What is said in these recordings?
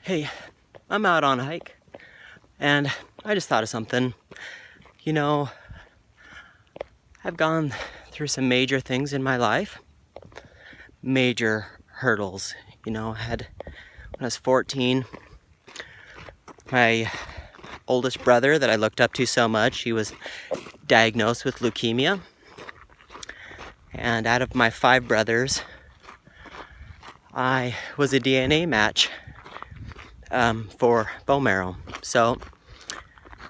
Hey, I'm out on a hike and I just thought of something. You know, I've gone through some major things in my life, major hurdles. When I was 14, my oldest brother that I looked up to so much, he was diagnosed with leukemia. And out of my 5 brothers, I was a DNA match for bone marrow. So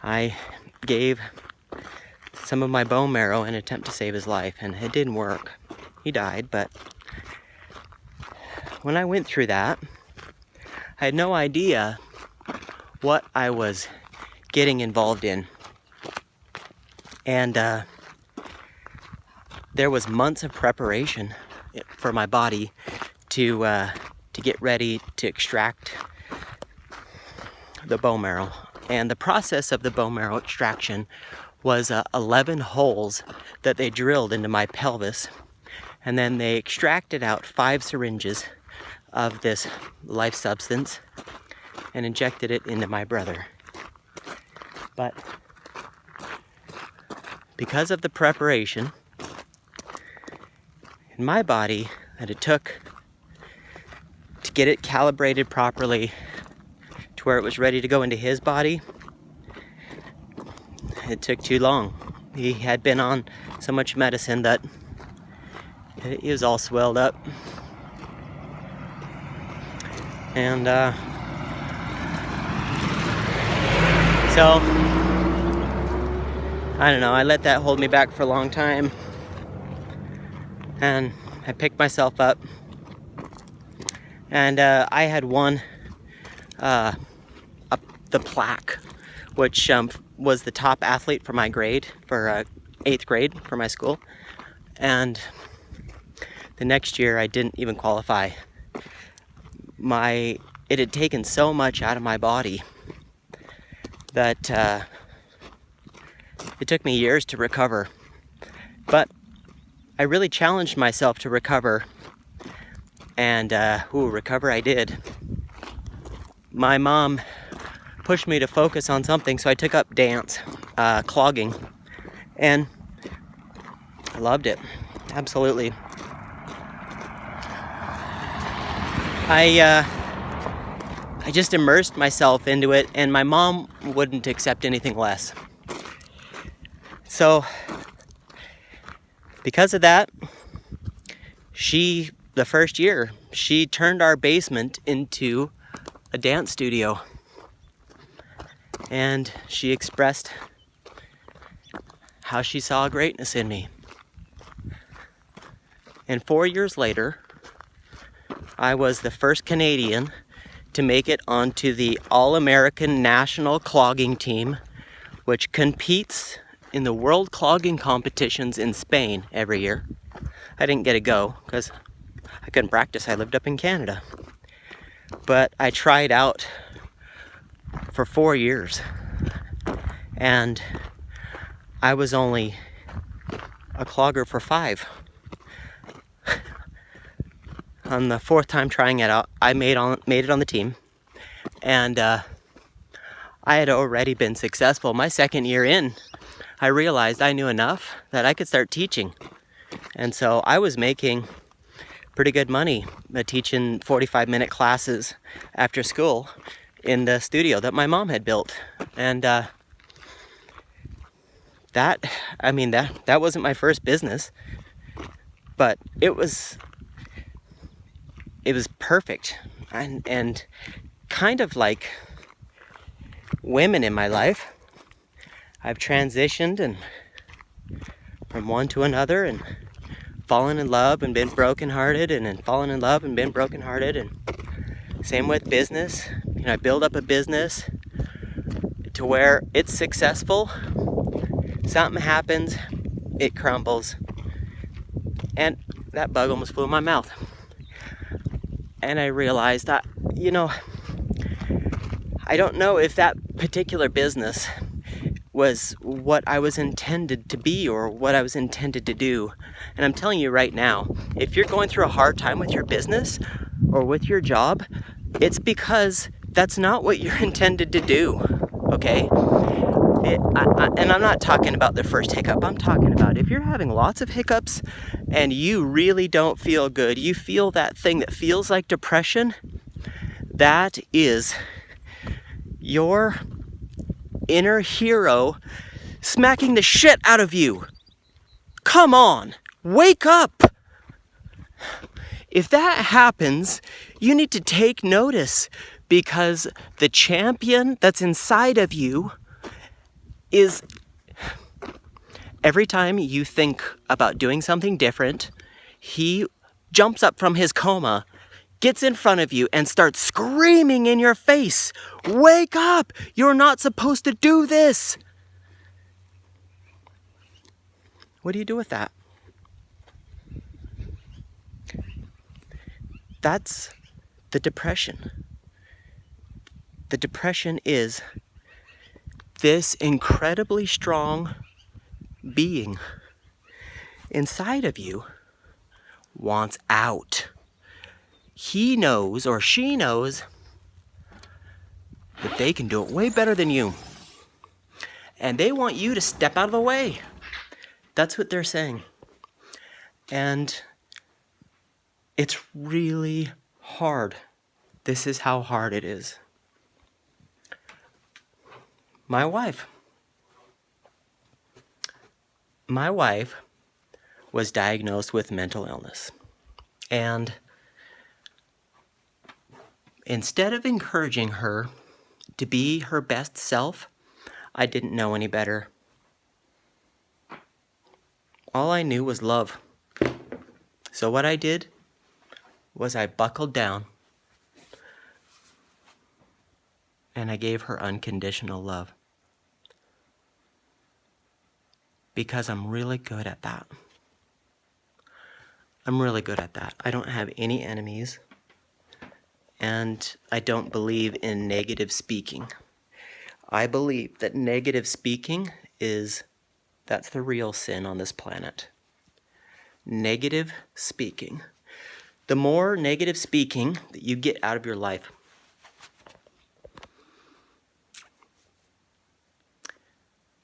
I gave some of my bone marrow in an attempt to save his life, and it didn't work. He died, but when I went through that, I had no idea what I was getting involved in. And there was months of preparation for my body to get ready to extract the bone marrow. And the process of the bone marrow extraction was 11 holes that they drilled into my pelvis, and then they extracted out 5 syringes of this life substance and injected it into my brother. But because of the preparation in my body that it took to get it calibrated properly to where it was ready to go into his body, it took too long. He had been on so much medicine that he was all swelled up. And so, I don't know, I let that hold me back for a long time. And I picked myself up. And I had won the plaque, which was the top athlete for my grade, for 8th grade for my school. And the next year I didn't even qualify. It had taken so much out of my body that it took me years to recover. But I really challenged myself to recover, and recover I did. My mom pushed me to focus on something, so I took up dance, clogging, and I loved it, absolutely. I just immersed myself into it, and my mom wouldn't accept anything less. So, because of that, the first year, she turned our basement into a dance studio. And she expressed how she saw greatness in me. And 4 years later, I was the first Canadian to make it onto the All-American National Clogging Team, which competes in the World Clogging Competitions in Spain every year. I didn't get to go because I couldn't practice. I lived up in Canada. But I tried out for 4 years, and I was only a clogger for 5. On the 4th time trying it out, I made it on the team, and I had already been successful. My 2nd year in, I realized I knew enough that I could start teaching, and so I was making pretty good money teaching 45-minute classes after school in the studio that my mom had built. And that wasn't my first business, but it was perfect. And kind of like women in my life, I've transitioned and from one to another, and fallen in love and been brokenhearted, and then fallen in love and been brokenhearted. And same with business. I build up a business to where it's successful. Something happens, it crumbles. And that bug almost flew in my mouth. And I realized that, I don't know if that particular business was what I was intended to be or what I was intended to do. And I'm telling you right now, if you're going through a hard time with your business or with your job, it's because That's not what you're intended to do, okay? And I'm not talking about the first hiccup. I'm talking about if you're having lots of hiccups and you really don't feel good, you feel that thing that feels like depression, that is your inner hero smacking the shit out of you. Come on, wake up. If that happens, you need to take notice, because the champion that's inside of you is, every time you think about doing something different, he jumps up from his coma, gets in front of you, and starts screaming in your face, "Wake up! You're not supposed to do this!" What do you do with that? That's the depression. The depression is this incredibly strong being inside of you wants out. He knows, or she knows, that they can do it way better than you. And they want you to step out of the way. That's what they're saying. And it's really hard. This is how hard it is. My wife was diagnosed with mental illness. And instead of encouraging her to be her best self, I didn't know any better. All I knew was love. So what I did was I buckled down and I gave her unconditional love. Because I'm really good at that. I'm really good at that. I don't have any enemies. And I don't believe in negative speaking. I believe that negative speaking that's the real sin on this planet. Negative speaking. The more negative speaking that you get out of your life,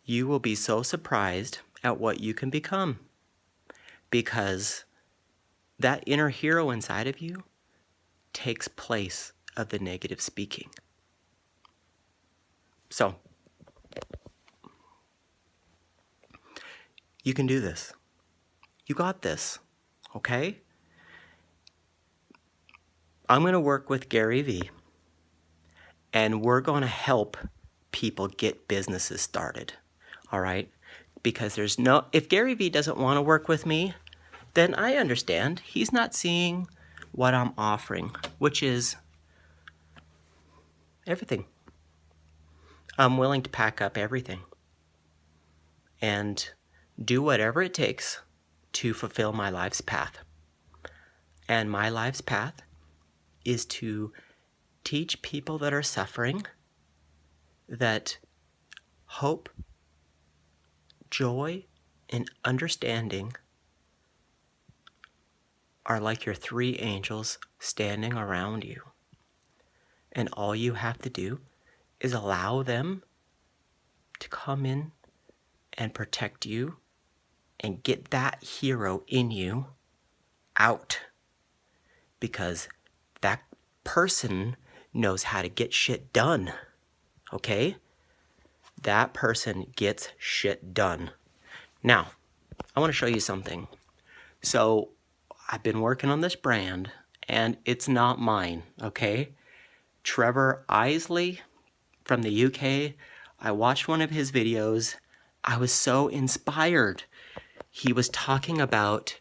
you will be so surprised at what you can become, because that inner hero inside of you takes place of the negative speaking. So, you can do this. You got this, okay? I'm going to work with Gary Vee, and we're going to help people get businesses started. All right? Because if Gary Vee doesn't want to work with me, then I understand. He's not seeing what I'm offering, which is everything. I'm willing to pack up everything and do whatever it takes to fulfill my life's path. And my life's path is to teach people that are suffering that hope, joy, and understanding are like your 3 angels standing around you. And all you have to do is allow them to come in and protect you and get that hero in you out. Because that person knows how to get shit done. Okay? That person gets shit done. Now, I want to show you something. So, I've been working on this brand, and it's not mine, okay? Trevor Isley from the UK, I watched one of his videos. I was so inspired. He was talking about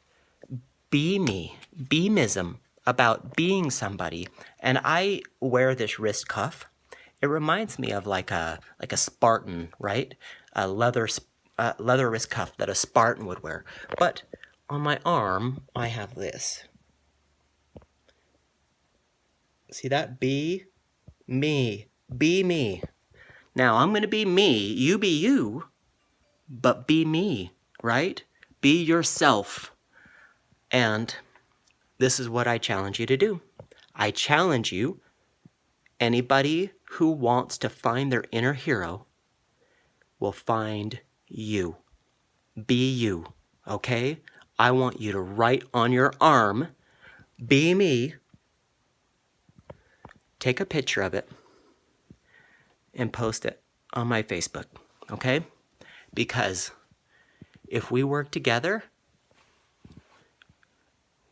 beamism, about being somebody. And I wear this wrist cuff. It reminds me of like a Spartan, right? A leather wrist cuff that a Spartan would wear. But on my arm, I have this. See that? Be me. Be me. Now, I'm going to be me. You be you. But be me, right? Be yourself. And this is what I challenge you to do. I challenge you Anybody who wants to find their inner hero will find you. Be you, okay? I want you to write on your arm, be me, take a picture of it, and post it on my Facebook, okay? Because if we work together,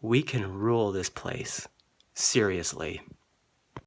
we can rule this place. Seriously.